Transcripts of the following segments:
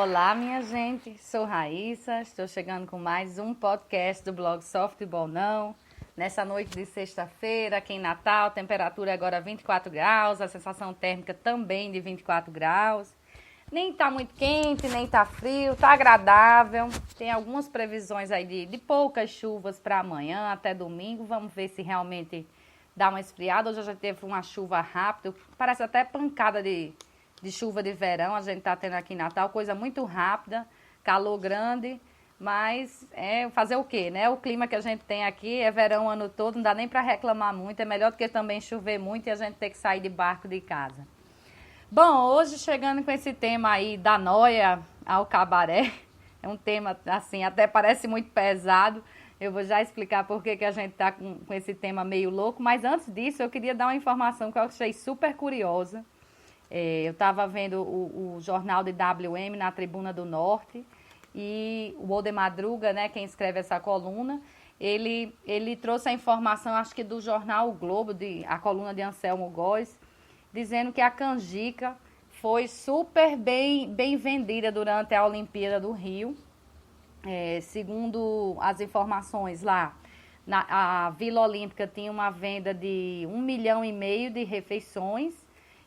Olá, minha gente, sou Raíssa, estou chegando com mais um podcast do blog Softball Não. Nessa noite de sexta-feira, aqui em Natal, temperatura agora 24 graus, a sensação térmica também de 24 graus. Nem tá muito quente, nem tá frio, tá agradável. Tem algumas previsões aí de poucas chuvas para amanhã, até domingo. Vamos ver se realmente dá uma esfriada. Hoje já teve uma chuva rápida, parece até pancada de chuva de verão. A gente tá tendo aqui em Natal, coisa muito rápida, calor grande. Mas é fazer o quê, né? O clima que a gente tem aqui é verão o ano todo, não dá nem para reclamar muito. É melhor do que também chover muito e a gente ter que sair de barco de casa. Bom, hoje chegando com esse tema aí da noia ao cabaré, é um tema assim, até parece muito pesado. Eu vou já explicar por que a gente tá com esse tema meio louco, mas antes disso eu queria dar uma informação que eu achei super curiosa. Eu estava vendo o jornal de WM na Tribuna do Norte e o Ode Madruga, né, quem escreve essa coluna, ele trouxe a informação, acho que do jornal O Globo, a coluna de Anselmo Góes, dizendo que a canjica foi super bem vendida durante a Olimpíada do Rio. Segundo as informações lá, a Vila Olímpica tinha uma venda de 1,5 milhão de refeições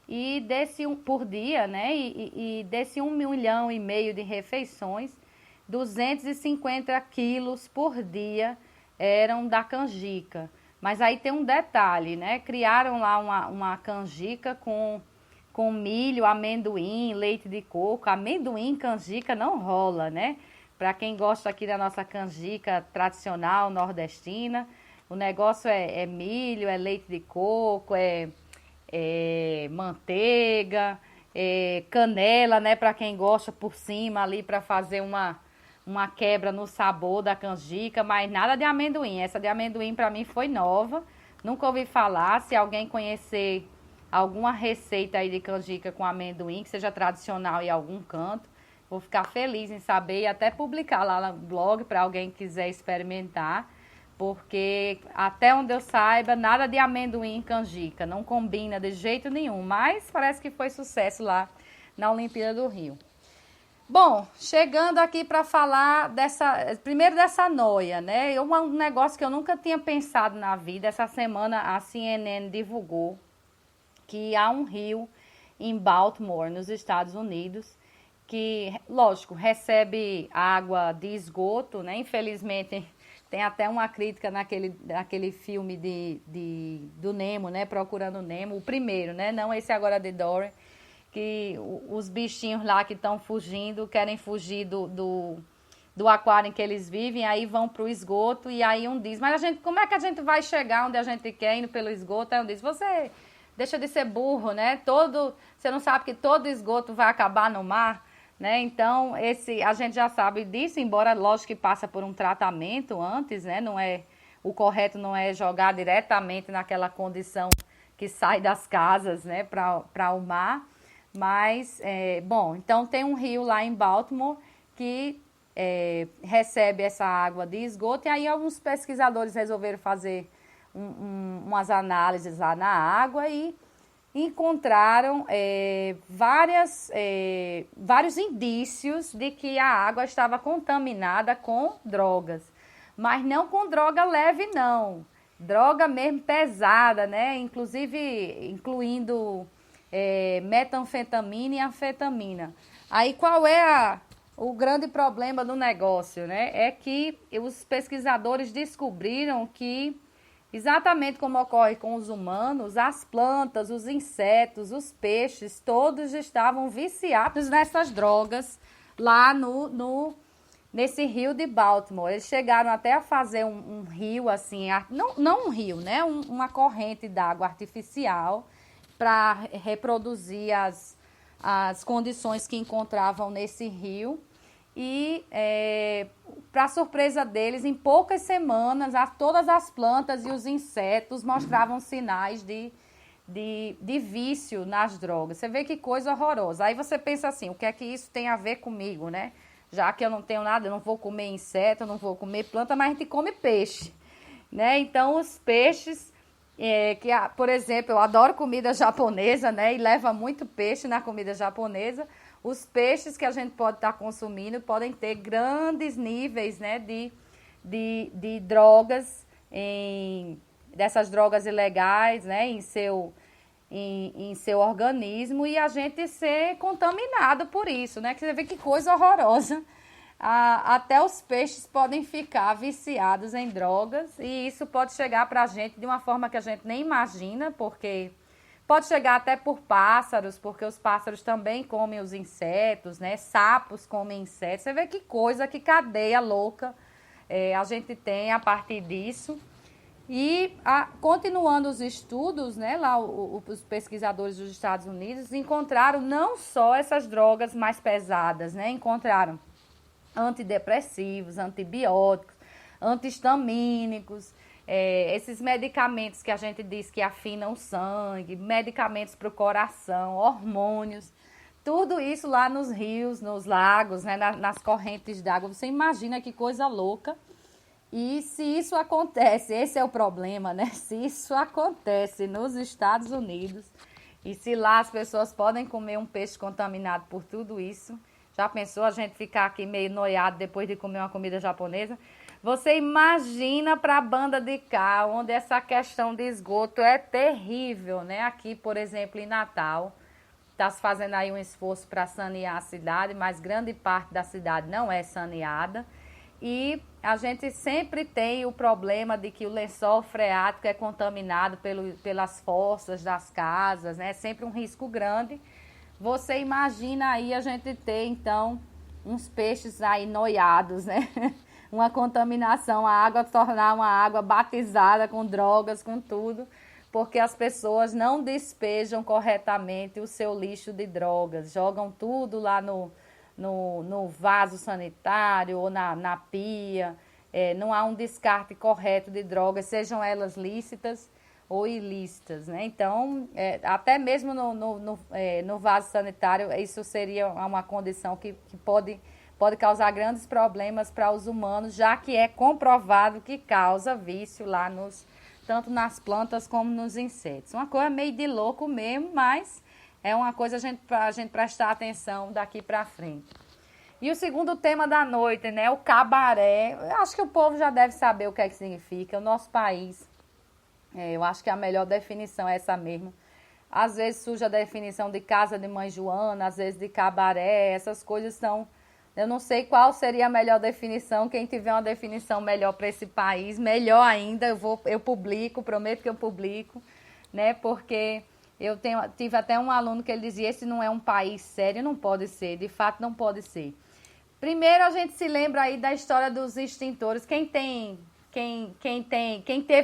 e desse por dia, né? E desse 1,5 milhão de refeições, 250 quilos por dia eram da canjica. Mas aí tem um detalhe, né? Criaram lá uma canjica com milho, amendoim, leite de coco. Amendoim, canjica não rola, né? Para quem gosta aqui da nossa canjica tradicional nordestina, o negócio é milho, é leite de coco, é manteiga, canela, né? Para quem gosta por cima ali para fazer uma quebra no sabor da canjica, mas nada de amendoim. Essa de amendoim para mim foi nova, nunca ouvi falar. Se alguém conhecer alguma receita aí de canjica com amendoim, que seja tradicional em algum canto, vou ficar feliz em saber e até publicar lá no blog para alguém que quiser experimentar, porque até onde eu saiba, nada de amendoim em canjica, não combina de jeito nenhum, mas parece que foi sucesso lá na Olimpíada do Rio. Bom, chegando aqui para falar primeiro dessa noia, né? Um negócio que eu nunca tinha pensado na vida. Essa semana a CNN divulgou que há um rio em Baltimore, nos Estados Unidos, que, lógico, recebe água de esgoto, né? Infelizmente, tem até uma crítica naquele filme do Nemo, né? Procurando Nemo, o primeiro, né? Não esse agora de Dory, que os bichinhos lá que estão fugindo, querem fugir do aquário em que eles vivem, aí vão para o esgoto, e aí um diz, mas como é que a gente vai chegar onde a gente quer, indo pelo esgoto? Aí um diz, você deixa de ser burro, né? Você não sabe que todo esgoto vai acabar no mar, né? Então, a gente já sabe disso, embora, lógico, que passa por um tratamento antes, né? O correto não é jogar diretamente naquela condição que sai das casas, né, para o mar. Mas, bom, então tem um rio lá em Baltimore que recebe essa água de esgoto, e aí alguns pesquisadores resolveram fazer umas análises lá na água e encontraram vários indícios de que a água estava contaminada com drogas, mas não com droga leve, não. Droga mesmo pesada, né? Incluindo metanfetamina e anfetamina. Aí qual é o grande problema do negócio, né? É que os pesquisadores descobriram que, exatamente como ocorre com os humanos, as plantas, os insetos, os peixes, todos estavam viciados nessas drogas lá nesse rio de Baltimore. Eles chegaram até a fazer um rio assim, não um rio, né? Uma corrente d'água artificial para reproduzir as condições que encontravam nesse rio. E, para surpresa deles, em poucas semanas, todas as plantas e os insetos mostravam sinais de vício nas drogas. Você vê que coisa horrorosa. Aí você pensa assim, o que é que isso tem a ver comigo, né? Já que eu não tenho nada, eu não vou comer inseto, eu não vou comer planta, mas a gente come peixe, né? Então, os peixes... por exemplo, eu adoro comida japonesa, né? E leva muito peixe na comida japonesa. os peixes que a gente pode estar consumindo podem ter grandes níveis, né, de drogas, dessas drogas ilegais, né, em seu organismo e a gente ser contaminado por isso, né? Que você vê que coisa horrorosa. Até os peixes podem ficar viciados em drogas e isso pode chegar para a gente de uma forma que a gente nem imagina, porque pode chegar até por pássaros, porque os pássaros também comem os insetos, né? Sapos comem insetos. Você vê que coisa, que cadeia louca a gente tem a partir disso. E continuando os estudos, né, lá os pesquisadores dos Estados Unidos encontraram não só essas drogas mais pesadas, né, encontraram antidepressivos, antibióticos, antihistamínicos, esses medicamentos que a gente diz que afinam o sangue, medicamentos para o coração, hormônios, tudo isso lá nos rios, nos lagos, né, nas correntes d'água. Você imagina que coisa louca. E se isso acontece, esse é o problema, né? Se isso acontece nos Estados Unidos e se lá as pessoas podem comer um peixe contaminado por tudo isso, já pensou a gente ficar aqui meio noiado depois de comer uma comida japonesa? Você imagina para a banda de cá, onde essa questão de esgoto é terrível, né? Aqui, por exemplo, em Natal, está se fazendo aí um esforço para sanear a cidade, mas grande parte da cidade não é saneada. E a gente sempre tem o problema de que o lençol freático é contaminado pelas fossas das casas, né? É sempre um risco grande. Você imagina aí a gente ter, então, uns peixes aí noiados, né? Uma contaminação, a água tornar uma água batizada com drogas, com tudo, porque as pessoas não despejam corretamente o seu lixo de drogas, jogam tudo lá no vaso sanitário ou na pia, não há um descarte correto de drogas, sejam elas lícitas ou ilícitas, né? Então, até mesmo no vaso sanitário, isso seria uma condição que pode causar grandes problemas para os humanos, já que é comprovado que causa vício lá tanto nas plantas como nos insetos. Uma coisa meio de louco mesmo, mas é uma coisa para a gente prestar atenção daqui para frente. E o segundo tema da noite, né? O cabaré. Eu acho que o povo já deve saber o que é que significa. O nosso país, eu acho que a melhor definição é essa mesmo. Às vezes surge a definição de casa de mãe Joana, às vezes de cabaré. Essas coisas são... Eu não sei qual seria a melhor definição. Quem tiver uma definição melhor para esse país, melhor ainda. Eu publico, prometo que eu publico, né? Porque... tive até um aluno que ele dizia, esse não é um país sério, não pode ser, de fato não pode ser. Primeiro a gente se lembra aí da história dos extintores. Quem teve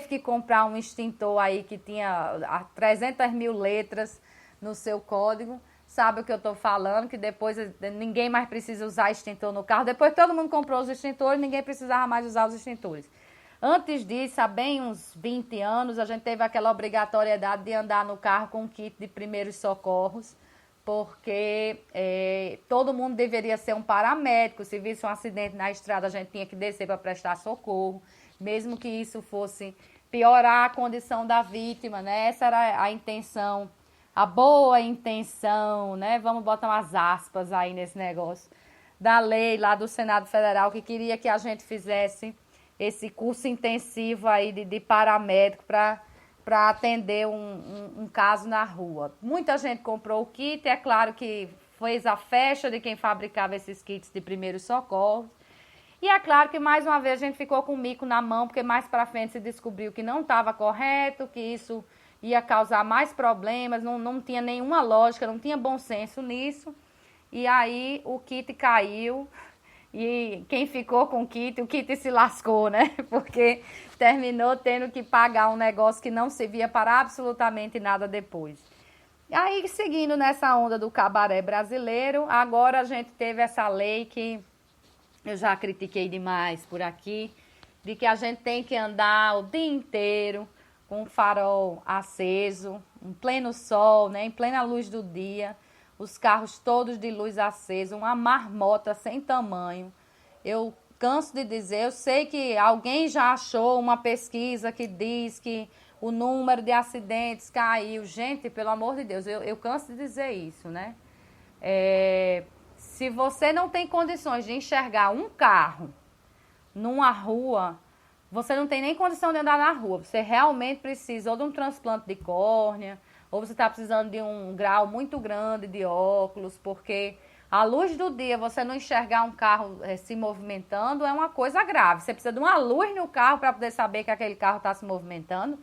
que comprar um extintor aí que tinha 300 mil letras no seu código, sabe o que eu estou falando, que depois ninguém mais precisa usar extintor no carro. Depois todo mundo comprou os extintores, ninguém precisava mais usar os extintores. Antes disso, há bem uns 20 anos, a gente teve aquela obrigatoriedade de andar no carro com um kit de primeiros socorros, porque todo mundo deveria ser um paramédico. Se visse um acidente na estrada, a gente tinha que descer para prestar socorro, mesmo que isso fosse piorar a condição da vítima, né? Essa era a intenção, a boa intenção, né? Vamos botar umas aspas aí nesse negócio, da lei lá do Senado Federal, que queria que a gente fizesse esse curso intensivo aí de paramédico para atender um caso na rua. Muita gente comprou o kit, é claro que fez a festa de quem fabricava esses kits de primeiros socorros. E é claro que mais uma vez a gente ficou com o mico na mão, porque mais para frente se descobriu que não estava correto, que isso ia causar mais problemas, não tinha nenhuma lógica, não tinha bom senso nisso. E aí o kit caiu. E quem ficou com o kit se lascou, né? Porque terminou tendo que pagar um negócio que não servia para absolutamente nada depois. E aí, seguindo nessa onda do cabaré brasileiro, agora a gente teve essa lei que eu já critiquei demais por aqui, de que a gente tem que andar o dia inteiro com o farol aceso, em pleno sol, né? Em plena luz do dia. Os carros todos de luz acesa, uma marmota sem tamanho. Eu canso de dizer, eu sei que alguém já achou uma pesquisa que diz que o número de acidentes caiu. Gente, pelo amor de Deus, eu canso de dizer isso, né? Se você não tem condições de enxergar um carro numa rua, você não tem nem condição de andar na rua. Você realmente precisa ou de um transplante de córnea, ou você está precisando de um grau muito grande de óculos, porque à luz do dia você não enxergar um carro se movimentando é uma coisa grave. Você precisa de uma luz no carro para poder saber que aquele carro está se movimentando.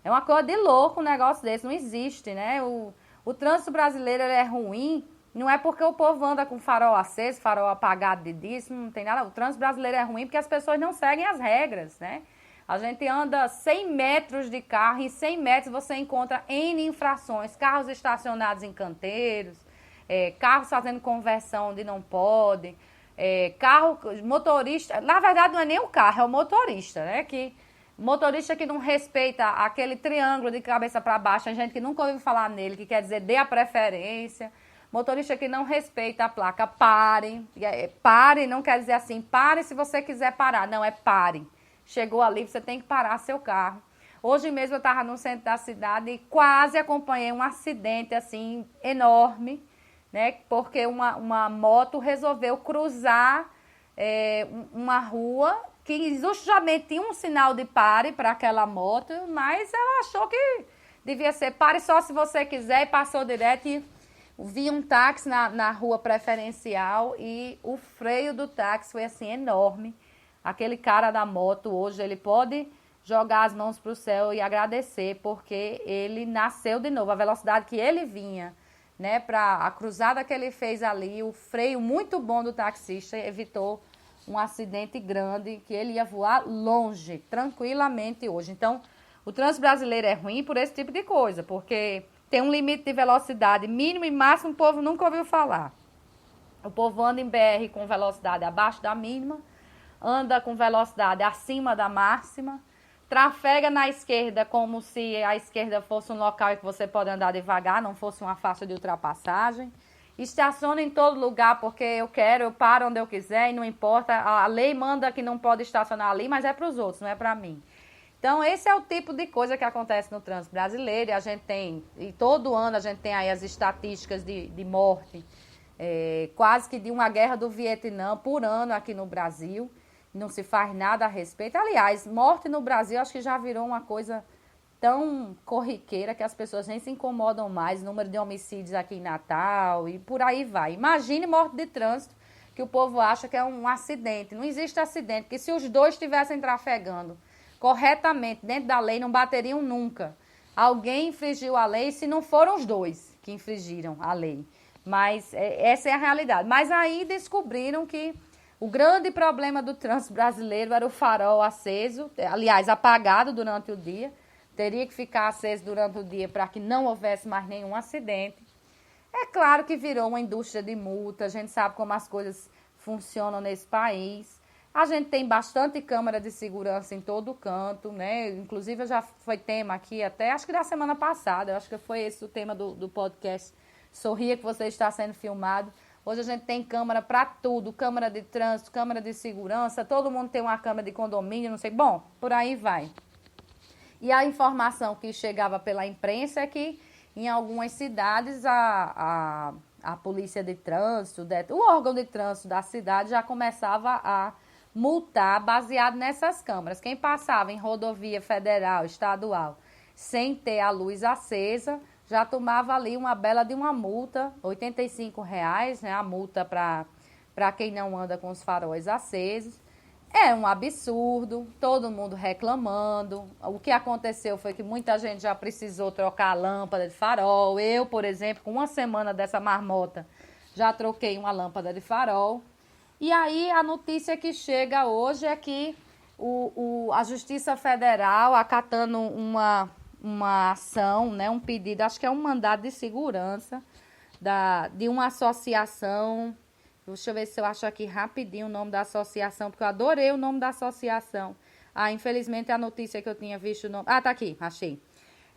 É uma coisa de louco um negócio desse, não existe, né? O trânsito brasileiro ele é ruim, não é porque o povo anda com farol aceso, farol apagado de dia, isso não tem nada. O trânsito brasileiro é ruim porque as pessoas não seguem as regras, né? A gente anda 100 metros de carro, e em 100 metros você encontra N infrações, carros estacionados em canteiros, carros fazendo conversão onde não podem, motorista, na verdade não é nem o carro, é o motorista, né? Motorista que não respeita aquele triângulo de cabeça para baixo, a gente que nunca ouviu falar nele, que quer dizer dê a preferência. Motorista que não respeita a placa, pare. Pare não quer dizer assim, pare se você quiser parar. Não, é pare. Chegou ali, você tem que parar seu carro. Hoje mesmo eu estava no centro da cidade e quase acompanhei um acidente assim enorme, né? Porque uma moto resolveu cruzar uma rua que justamente tinha um sinal de pare para aquela moto, mas ela achou que devia ser pare só se você quiser e passou direto e vi um táxi na rua preferencial e o freio do táxi foi assim enorme. Aquele cara da moto hoje, ele pode jogar as mãos para o céu e agradecer, porque ele nasceu de novo. A velocidade que ele vinha, né, para a cruzada que ele fez ali, o freio muito bom do taxista evitou um acidente grande, que ele ia voar longe, tranquilamente hoje. Então, o trânsito brasileiro é ruim por esse tipo de coisa, porque tem um limite de velocidade mínimo e máximo, o povo nunca ouviu falar. O povo anda em BR com velocidade abaixo da mínima, anda com velocidade acima da máxima, trafega na esquerda como se a esquerda fosse um local em que você pode andar devagar, não fosse uma faixa de ultrapassagem. Estaciona em todo lugar porque eu paro onde eu quiser e não importa. A lei manda que não pode estacionar ali, mas é para os outros, não é para mim. Então, esse é o tipo de coisa que acontece no trânsito brasileiro. E a gente tem, e todo ano a gente tem aí as estatísticas de morte, quase que de uma guerra do Vietnã por ano aqui no Brasil. Não se faz nada a respeito. Aliás, morte no Brasil acho que já virou uma coisa tão corriqueira que as pessoas nem se incomodam mais. Número de homicídios aqui em Natal e por aí vai. Imagine morte de trânsito, que o povo acha que é um acidente. Não existe acidente, porque se os dois estivessem trafegando corretamente dentro da lei, não bateriam nunca. Alguém infringiu a lei, se não foram os dois que infringiram a lei. Mas essa é a realidade. Mas aí descobriram que o grande problema do trânsito brasileiro era o farol aceso, aliás, apagado durante o dia. Teria que ficar aceso durante o dia para que não houvesse mais nenhum acidente. É claro que virou uma indústria de multa, a gente sabe como as coisas funcionam nesse país. A gente tem bastante câmera de segurança em todo canto, né? Inclusive, já foi tema aqui até, acho que da semana passada, acho que foi esse o tema do podcast Sorria que você está sendo filmado. Hoje a gente tem câmera para tudo, câmera de trânsito, câmera de segurança, todo mundo tem uma câmera de condomínio, não sei, bom, por aí vai. E a informação que chegava pela imprensa é que em algumas cidades a polícia de trânsito, o órgão de trânsito da cidade já começava a multar baseado nessas câmeras. Quem passava em rodovia federal, estadual, sem ter a luz acesa, já tomava ali uma bela de uma multa, R$ 85, né, a multa para quem não anda com os faróis acesos. É um absurdo, todo mundo reclamando. O que aconteceu foi que muita gente já precisou trocar a lâmpada de farol. Eu, por exemplo, com uma semana dessa marmota, já troquei uma lâmpada de farol. E aí a notícia que chega hoje é que a Justiça Federal, acatando uma ação, né, um pedido, acho que é um mandado de segurança de uma associação. Deixa eu ver se eu acho aqui rapidinho o nome da associação, porque eu adorei o nome da associação. Infelizmente a notícia que eu tinha visto o nome... tá aqui, achei.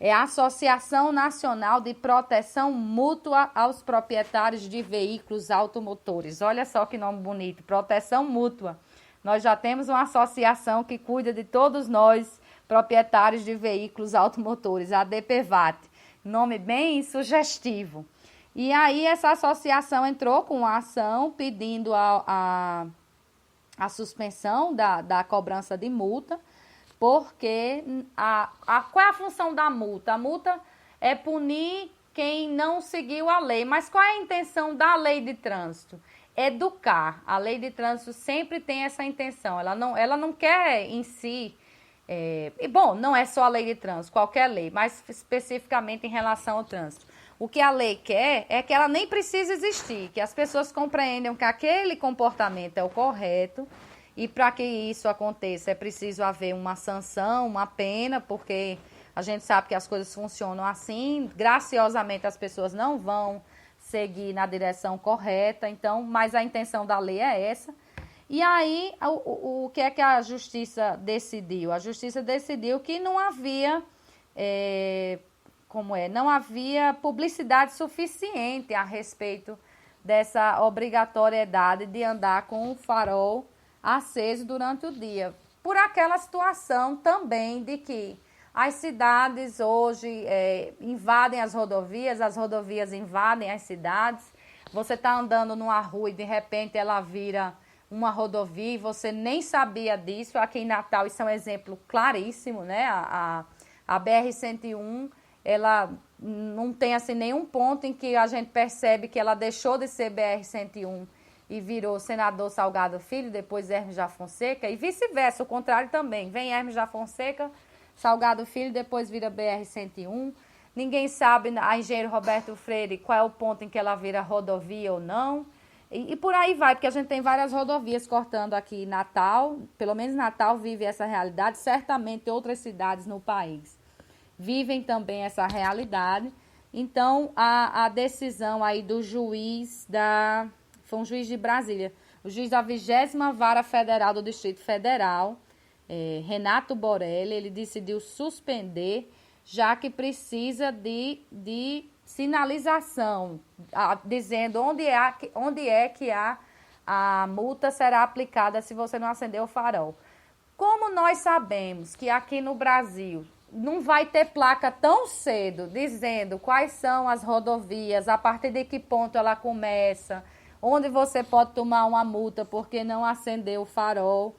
É a Associação Nacional de Proteção Mútua aos Proprietários de Veículos Automotores. Olha só que nome bonito, Proteção Mútua. Nós já temos uma associação que cuida de todos nós, proprietários de veículos automotores, a DPVAT. Nome bem sugestivo. E aí essa associação entrou com a ação pedindo a suspensão da cobrança de multa, porque qual é a função da multa? A multa é punir quem não seguiu a lei. Mas qual é a intenção da lei de trânsito? Educar. A lei de trânsito sempre tem essa intenção. Ela não quer em si... bom, não é só a lei de trânsito, qualquer lei, mas especificamente em relação ao trânsito. O que a lei quer é que ela nem precisa existir, que as pessoas compreendam que aquele comportamento é o correto, e para que isso aconteça é preciso haver uma sanção, uma pena, porque a gente sabe que as coisas funcionam assim, graciosamente as pessoas não vão seguir na direção correta, então, mas a intenção da lei é essa. E aí, o que é que a Justiça decidiu? A Justiça decidiu que não havia, não havia publicidade suficiente a respeito dessa obrigatoriedade de andar com o farol aceso durante o dia. Por aquela situação também de que as cidades hoje invadem as rodovias invadem as cidades. Você está andando numa rua e de repente ela vira uma rodovia e você nem sabia disso. Aqui em Natal isso é um exemplo claríssimo, né? A BR-101, ela não tem assim nenhum ponto em que a gente percebe que ela deixou de ser BR-101 e virou Senador Salgado Filho, depois Hermes da Fonseca, e vice-versa, o contrário também. Vem Hermes da Fonseca, Salgado Filho, depois vira BR-101. Ninguém sabe, a engenheiro Roberto Freire, qual é o ponto em que ela vira rodovia ou não. E por aí vai, porque a gente tem várias rodovias cortando aqui Natal, pelo menos Natal vive essa realidade, certamente outras cidades no país vivem também essa realidade. Então, a decisão aí do juiz foi um juiz de Brasília, o juiz da 20ª Vara Federal do Distrito Federal, Renato Borelli, ele decidiu suspender, já que precisa de sinalização, dizendo onde é que a multa será aplicada se você não acender o farol. Como nós sabemos que aqui no Brasil não vai ter placa tão cedo dizendo quais são as rodovias, a partir de que ponto ela começa, onde você pode tomar uma multa porque não acendeu o farol.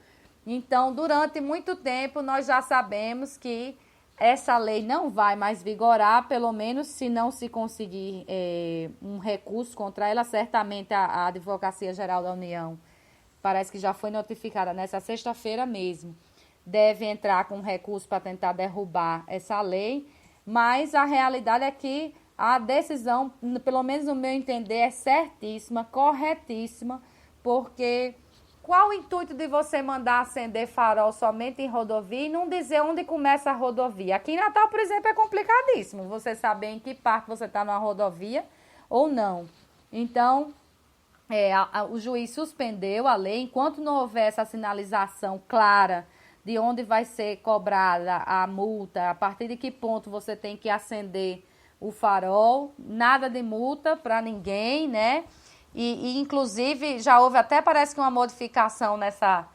Então, durante muito tempo, nós já sabemos que essa lei não vai mais vigorar, pelo menos se não se conseguir um recurso contra ela. Certamente a Advocacia Geral da União, parece que já foi notificada nessa sexta-feira mesmo, deve entrar com recurso para tentar derrubar essa lei, mas a realidade é que a decisão, pelo menos no meu entender, é certíssima, corretíssima, porque qual o intuito de você mandar acender farol somente em rodovia e não dizer onde começa a rodovia? Aqui em Natal, por exemplo, é complicadíssimo você saber em que parte você está numa rodovia ou não. Então, o juiz suspendeu a lei enquanto não houver essa sinalização clara de onde vai ser cobrada a multa, a partir de que ponto você tem que acender o farol, nada de multa para ninguém, né? E inclusive, já houve até, parece que uma modificação nessa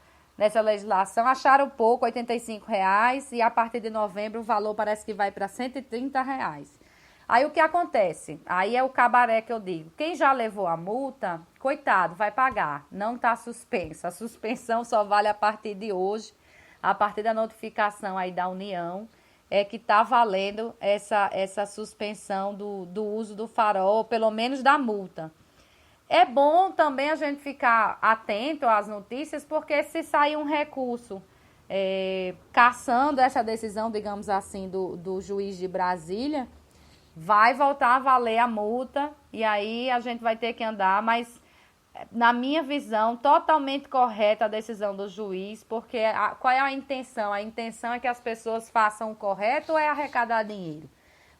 legislação, acharam pouco, R$ 85,00, e a partir de novembro o valor parece que vai para R$ 130,00. Aí o que acontece? Aí é o cabaré que eu digo. Quem já levou a multa, coitado, vai pagar, não está suspensa. A suspensão só vale a partir de hoje, a partir da notificação aí da União, é que está valendo essa suspensão do uso do farol, pelo menos da multa. É bom também a gente ficar atento às notícias, porque se sair um recurso cassando essa decisão, digamos assim, do juiz de Brasília, vai voltar a valer a multa e aí a gente vai ter que andar, mas na minha visão, totalmente correta a decisão do juiz, porque qual é a intenção? A intenção é que as pessoas façam o correto ou é arrecadar dinheiro?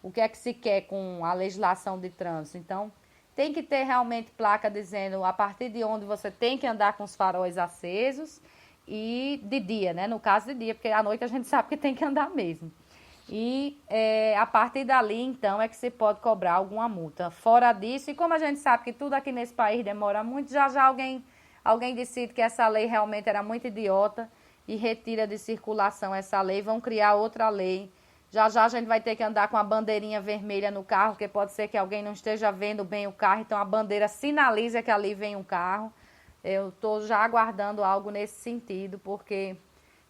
O que é que se quer com a legislação de trânsito? Então, tem que ter realmente placa dizendo a partir de onde você tem que andar com os faróis acesos e de dia, né? No caso de dia, porque à noite a gente sabe que tem que andar mesmo. E a partir dali, então, é que se pode cobrar alguma multa. Fora disso, e como a gente sabe que tudo aqui nesse país demora muito, já alguém decide que essa lei realmente era muito idiota e retira de circulação essa lei, vão criar outra lei Já já a gente vai ter que andar com a bandeirinha vermelha no carro, porque pode ser que alguém não esteja vendo bem o carro, então a bandeira sinaliza que ali vem um carro. Eu estou já aguardando algo nesse sentido, porque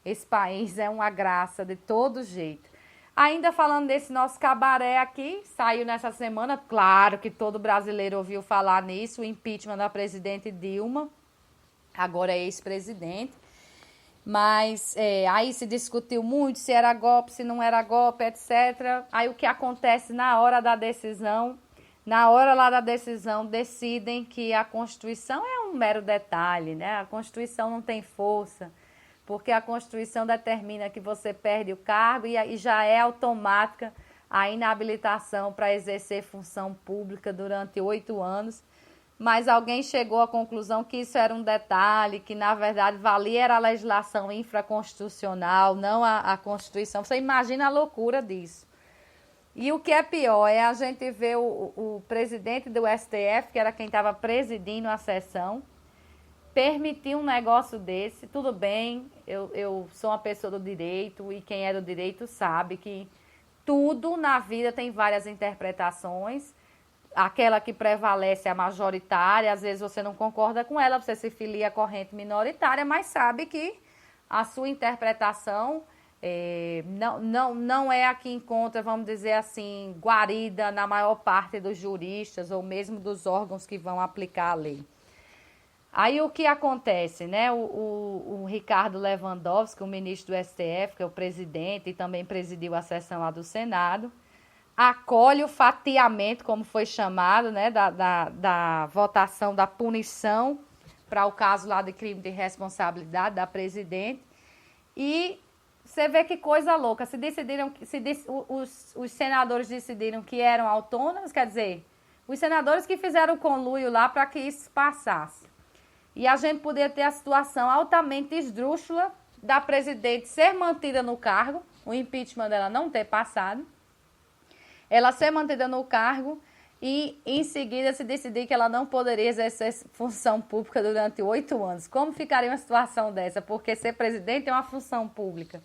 esse país é uma graça de todo jeito. Ainda falando desse nosso cabaré aqui, saiu nessa semana, claro que todo brasileiro ouviu falar nisso, o impeachment da presidente Dilma, agora é ex-presidente. Mas aí se discutiu muito se era golpe, se não era golpe, etc. Aí o que acontece na hora da decisão? Na hora lá da decisão, decidem que a Constituição é um mero detalhe, né? A Constituição não tem força, porque a Constituição determina que você perde o cargo e já é automática a inabilitação para exercer função pública durante 8 anos. Mas alguém chegou à conclusão que isso era um detalhe, que na verdade valia era a legislação infraconstitucional, não a Constituição. Você imagina a loucura disso. E o que é pior é a gente ver o presidente do STF, que era quem estava presidindo a sessão, permitir um negócio desse. Tudo bem, eu sou uma pessoa do direito e quem é do direito sabe que tudo na vida tem várias interpretações. Aquela que prevalece é a majoritária, às vezes você não concorda com ela, você se filia à corrente minoritária, mas sabe que a sua interpretação não é a que encontra, vamos dizer assim, guarida na maior parte dos juristas ou mesmo dos órgãos que vão aplicar a lei. Aí o que acontece, né? O Ricardo Lewandowski, o ministro do STF, que é o presidente e também presidiu a sessão lá do Senado, acolhe o fatiamento, como foi chamado, né, da votação da punição para o caso lá de crime de responsabilidade da presidente. E você vê que coisa louca. Os senadores decidiram que eram autônomos, quer dizer, os senadores que fizeram o conluio lá para que isso passasse. E a gente poderia ter a situação altamente esdrúxula da presidente ser mantida no cargo, o impeachment dela não ter passado, ela ser mantida no cargo e, em seguida, se decidir que ela não poderia exercer função pública durante 8 anos. Como ficaria uma situação dessa? Porque ser presidente é uma função pública.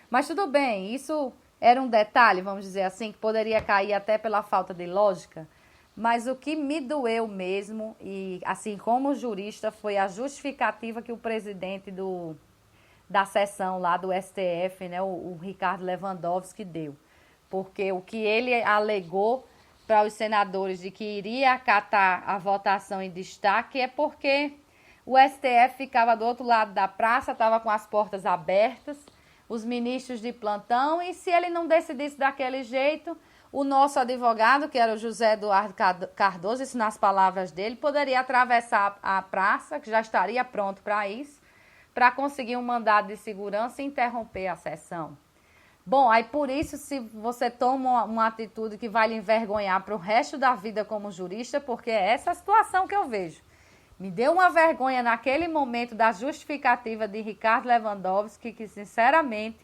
Mas tudo bem, isso era um detalhe, vamos dizer assim, que poderia cair até pela falta de lógica. Mas o que me doeu mesmo, e assim como jurista, foi a justificativa que o presidente da sessão lá do STF, né, o Ricardo Lewandowski, deu. Porque o que ele alegou para os senadores de que iria acatar a votação em destaque é porque o STF ficava do outro lado da praça, estava com as portas abertas, os ministros de plantão, e se ele não decidisse daquele jeito, o nosso advogado, que era o José Eduardo Cardoso, isso nas palavras dele, poderia atravessar a praça, que já estaria pronto para isso, para conseguir um mandado de segurança e interromper a sessão. Bom, aí por isso, se você toma uma atitude que vai lhe envergonhar para o resto da vida como jurista, porque é essa a situação que eu vejo. Me deu uma vergonha naquele momento da justificativa de Ricardo Lewandowski, que sinceramente,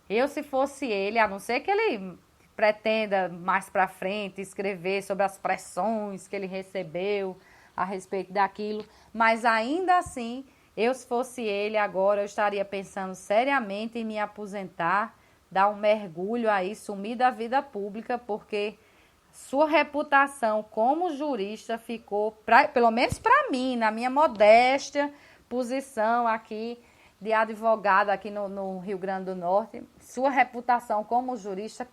eu se fosse ele, a não ser que ele pretenda mais para frente escrever sobre as pressões que ele recebeu a respeito daquilo, mas ainda assim, eu se fosse ele agora, eu estaria pensando seriamente em me aposentar, dar um mergulho aí, sumir da vida pública, porque sua reputação como jurista ficou, pelo menos para mim, na minha modesta posição aqui de advogada aqui no Rio Grande do Norte, sua reputação como jurista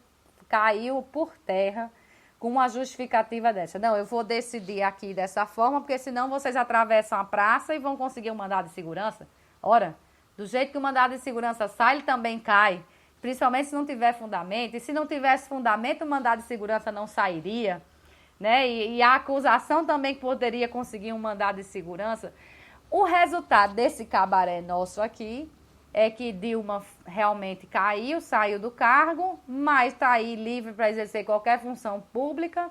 caiu por terra com uma justificativa dessa. Não, eu vou decidir aqui dessa forma, porque senão vocês atravessam a praça e vão conseguir um mandado de segurança. Ora, do jeito que o mandado de segurança sai, ele também cai. Principalmente se não tiver fundamento, e se não tivesse fundamento, o mandado de segurança não sairia, né? E a acusação também que poderia conseguir um mandado de segurança. O resultado desse cabaré nosso aqui é que Dilma realmente caiu, saiu do cargo, mas está aí livre para exercer qualquer função pública.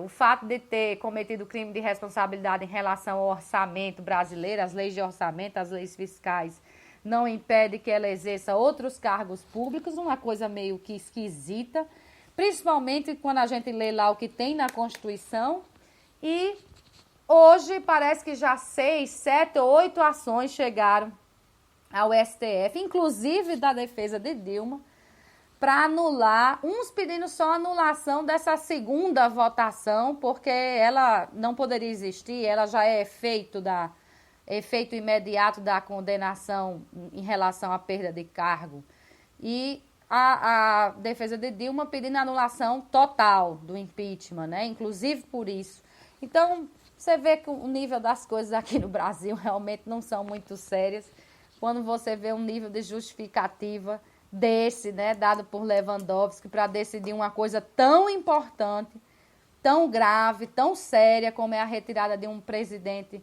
O fato de ter cometido crime de responsabilidade em relação ao orçamento brasileiro, as leis de orçamento, as leis fiscais, não impede que ela exerça outros cargos públicos, uma coisa meio que esquisita, principalmente quando a gente lê lá o que tem na Constituição. E hoje parece que já 6, 7 ou 8 ações chegaram ao STF, inclusive da defesa de Dilma, para anular, uns pedindo só anulação dessa segunda votação, porque ela não poderia existir, ela já é efeito imediato da condenação em relação à perda de cargo. E a defesa de Dilma pedindo anulação total do impeachment, né? Inclusive por isso. Então, você vê que o nível das coisas aqui no Brasil realmente não são muito sérias. Quando você vê um nível de justificativa desse, né, dado por Lewandowski, para decidir uma coisa tão importante, tão grave, tão séria, como é a retirada de um presidente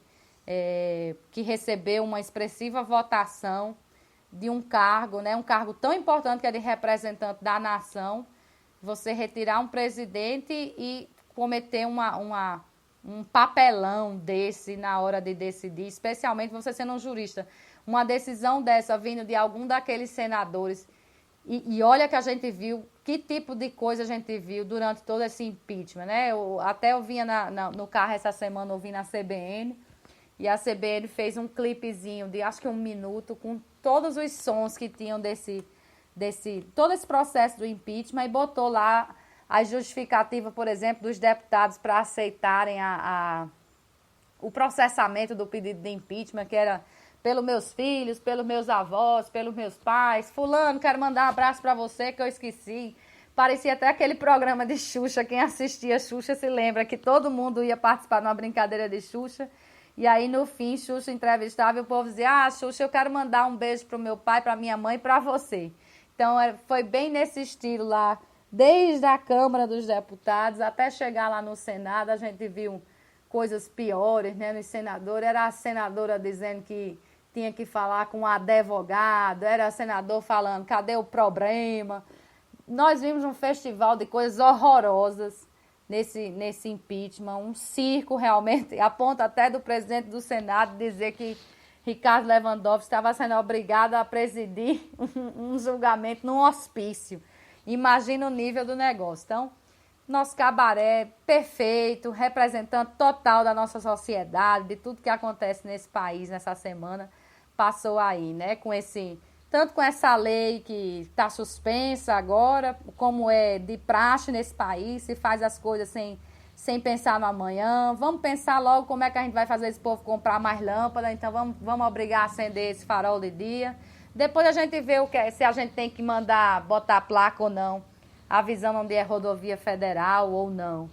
que recebeu uma expressiva votação de um cargo, né, um cargo tão importante que é de representante da nação, você retirar um presidente e cometer um papelão desse na hora de decidir, especialmente você sendo um jurista. Uma decisão dessa vindo de algum daqueles senadores. E olha que a gente viu, que tipo de coisa a gente viu durante todo esse impeachment, né? Eu vinha no carro essa semana, ouvindo a CBN, e a CBN fez um clipezinho de acho que 1 minuto com todos os sons que tinham todo esse processo do impeachment e botou lá a justificativa, por exemplo, dos deputados para aceitarem o processamento do pedido de impeachment, que era pelos meus filhos, pelos meus avós, pelos meus pais. Fulano, quero mandar um abraço para você que eu esqueci. Parecia até aquele programa de Xuxa. Quem assistia Xuxa se lembra que todo mundo ia participar de uma brincadeira de Xuxa. E aí, no fim, Xuxa entrevistava e o povo dizia: Xuxa, eu quero mandar um beijo pro meu pai, pra minha mãe e pra você. Então, foi bem nesse estilo lá, desde a Câmara dos Deputados até chegar lá no Senado. A gente viu coisas piores, né, nos senadores. Era a senadora dizendo que tinha que falar com o advogado, era o senador falando, cadê o problema? Nós vimos um festival de coisas horrorosas nesse impeachment, um circo realmente, a ponto até do presidente do Senado dizer que Ricardo Lewandowski estava sendo obrigado a presidir um julgamento num hospício. Imagina o nível do negócio. Então, nosso cabaré perfeito, representante total da nossa sociedade, de tudo que acontece nesse país nessa semana, passou aí, né? Tanto com essa lei que está suspensa agora, como é de praxe nesse país, se faz as coisas sem pensar no amanhã. Vamos pensar logo como é que a gente vai fazer esse povo comprar mais lâmpada, então vamos obrigar a acender esse farol de dia. Depois a gente vê se a gente tem que mandar botar placa ou não, avisando onde é rodovia federal ou não.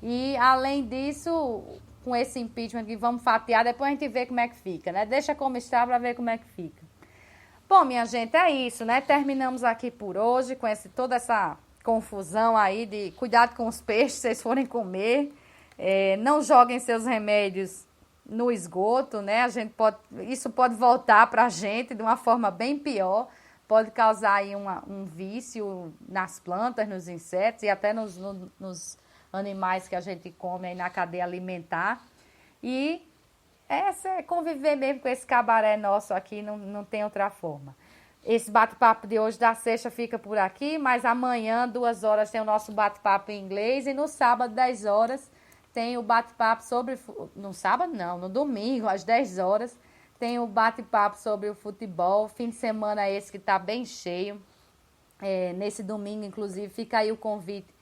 E, além disso, com esse impeachment que vamos fatiar, depois a gente vê como é que fica, né? Deixa como está para ver como é que fica. Bom, minha gente, é isso, né? Terminamos aqui por hoje com toda essa confusão aí de cuidado com os peixes, se vocês forem comer. Não joguem seus remédios no esgoto, né? Isso pode voltar para a gente de uma forma bem pior. Pode causar aí um vício nas plantas, nos insetos e até nos animais que a gente come aí na cadeia alimentar. E conviver mesmo com esse cabaré nosso aqui, não tem outra forma. Esse bate-papo de hoje da sexta fica por aqui, mas amanhã, 2 horas, tem o nosso bate-papo em inglês e no sábado, 10 horas, tem o bate-papo sobre... No sábado não, no domingo, às 10 horas, tem o bate-papo sobre o futebol. Fim de semana esse que está bem cheio. Nesse domingo, inclusive, fica aí o convite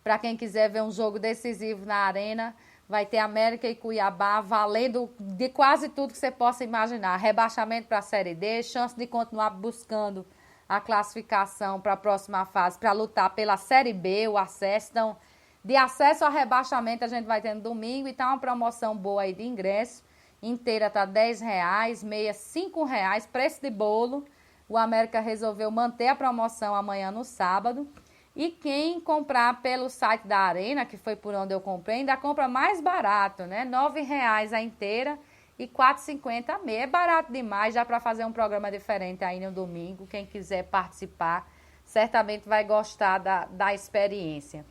para quem quiser ver um jogo decisivo na Arena. Vai ter América e Cuiabá valendo de quase tudo que você possa imaginar. Rebaixamento para a Série D, chance de continuar buscando a classificação para a próxima fase, para lutar pela Série B, o acesso. Então, de acesso ao rebaixamento a gente vai ter no domingo e tá uma promoção boa aí de ingresso. Inteira tá R$10, meia R$5, preço de bolo. O América resolveu manter a promoção amanhã no sábado. E quem comprar pelo site da Arena, que foi por onde eu comprei, ainda compra mais barato, né? R$9 a inteira e R$4,50 a meia. É barato demais, dá para fazer um programa diferente aí no domingo. Quem quiser participar, certamente vai gostar da experiência.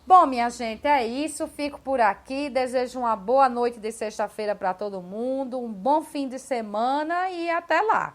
Bom, minha gente, é isso. Fico por aqui. Desejo uma boa noite de sexta-feira para todo mundo. Um bom fim de semana e até lá.